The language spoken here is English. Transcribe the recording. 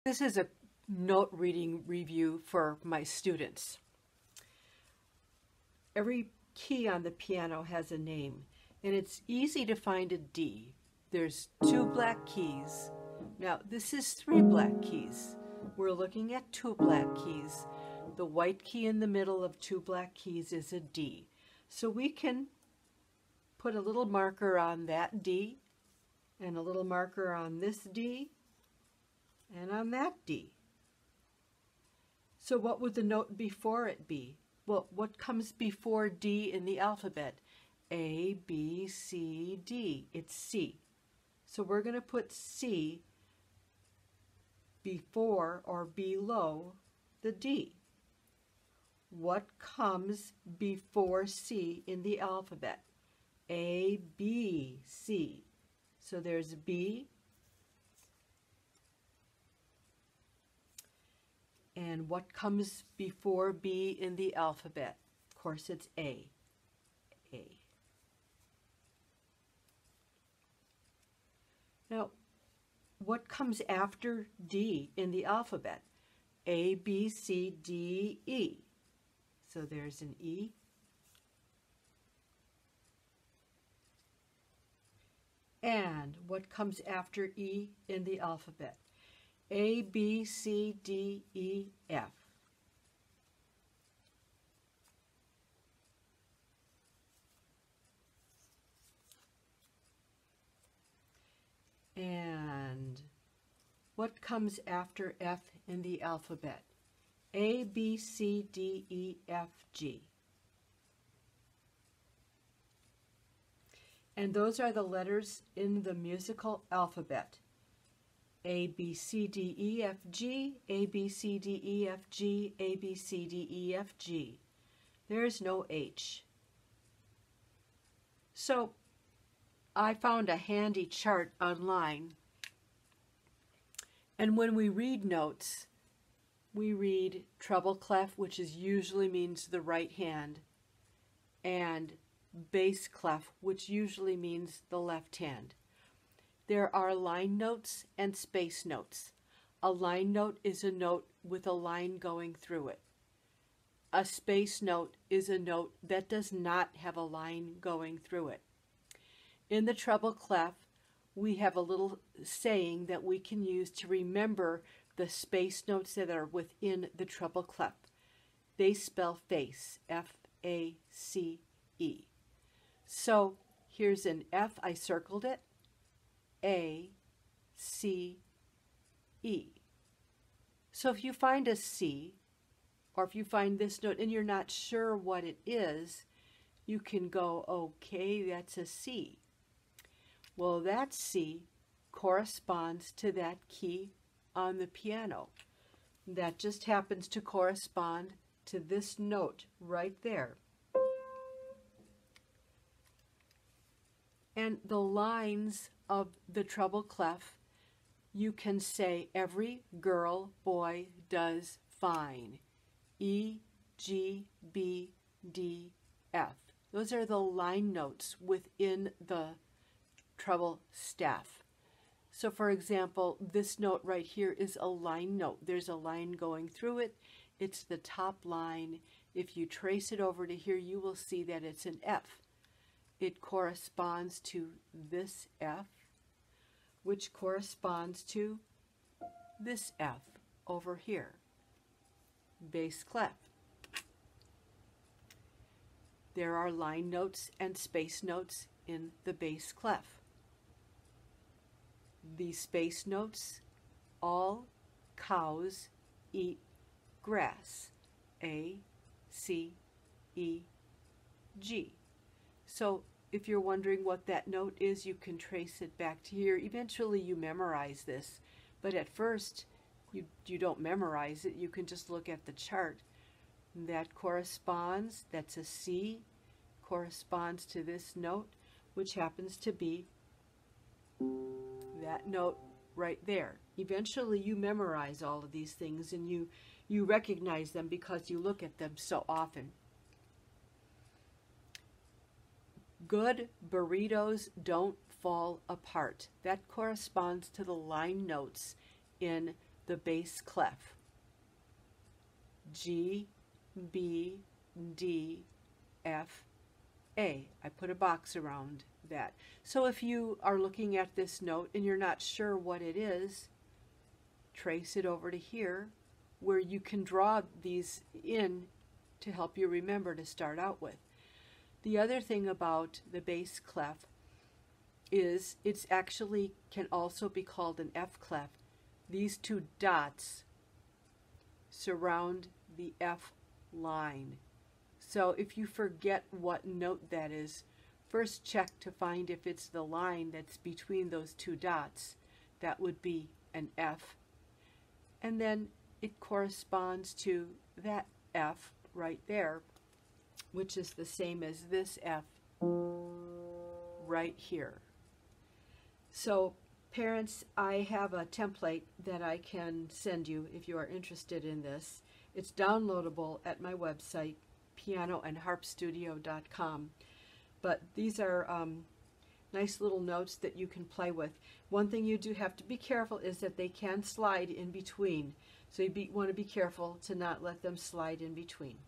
This is a note reading review for my students. Every key on the piano has a name, and it's easy to find a D. There's 2 black keys. Now, this is 3 black keys. We're looking at 2 black keys. The white key in the middle of 2 black keys is a D. So we can put a little marker on that D, and a little marker on this D, and on that D. So what would the note before it be? Well, what comes before D in the alphabet? A, B, C, D. It's C. So we're going to put C before or below the D. What comes before C in the alphabet? A, B, C. So there's B. And what comes before B in the alphabet? Of course, it's A. A. Now, what comes after D in the alphabet? A, B, C, D, E. So there's an E. And what comes after E in the alphabet? A, B, C, D, E, F. And what comes after F in the alphabet? A, B, C, D, E, F, G. And those are the letters in the musical alphabet. A, B, C, D, E, F, G, A, B, C, D, E, F, G, A, B, C, D, E, F, G. There is no H. So I found a handy chart online. And when we read notes, we read treble clef, which usually means the right hand, and bass clef, which usually means the left hand. There are line notes and space notes. A line note is a note with a line going through it. A space note is a note that does not have a line going through it. In the treble clef, we have a little saying that we can use to remember the space notes that are within the treble clef. They spell face, F-A-C-E. So here's an F, I circled it. A, C, E. So if you find a C, or if you find this note and you're not sure what it is, you can go, okay, that's a C. Well, that C corresponds to that key on the piano. That just happens to correspond to this note right there. And the lines of the treble clef, you can say every girl, boy does fine. E, G, B, D, F. Those are the line notes within the treble staff. So for example, this note right here is a line note. There's a line going through it. It's the top line. If you trace it over to here, you will see that it's an F. It corresponds to this F, which corresponds to this F over here, bass clef. There are line notes and space notes in the bass clef. These space notes, all cows eat grass, A, C, E, G. So if you're wondering what that note is, you can trace it back to here. Eventually you memorize this, but at first you don't memorize it. You can just look at the chart. That corresponds, that's a C, corresponds to this note, which happens to be that note right there. Eventually you memorize all of these things and you recognize them because you look at them so often. Good burritos don't fall apart. That corresponds to the line notes in the bass clef. G, B, D, F, A. I put a box around that. So if you are looking at this note and you're not sure what it is, trace it over to here, where you can draw these in to help you remember to start out with. The other thing about the bass clef is it's actually can also be called an F clef. These two dots surround the F line. So if you forget what note that is, first check to find if it's the line that's between those two dots. That would be an F. And then it corresponds to that F right there, which is the same as this F right here. So parents, I have a template that I can send you if you are interested in this. It's downloadable at my website, pianoandharpstudio.com. But these are nice little notes that you can play with. One thing you do have to be careful is that they can slide in between. So you want to be careful to not let them slide in between.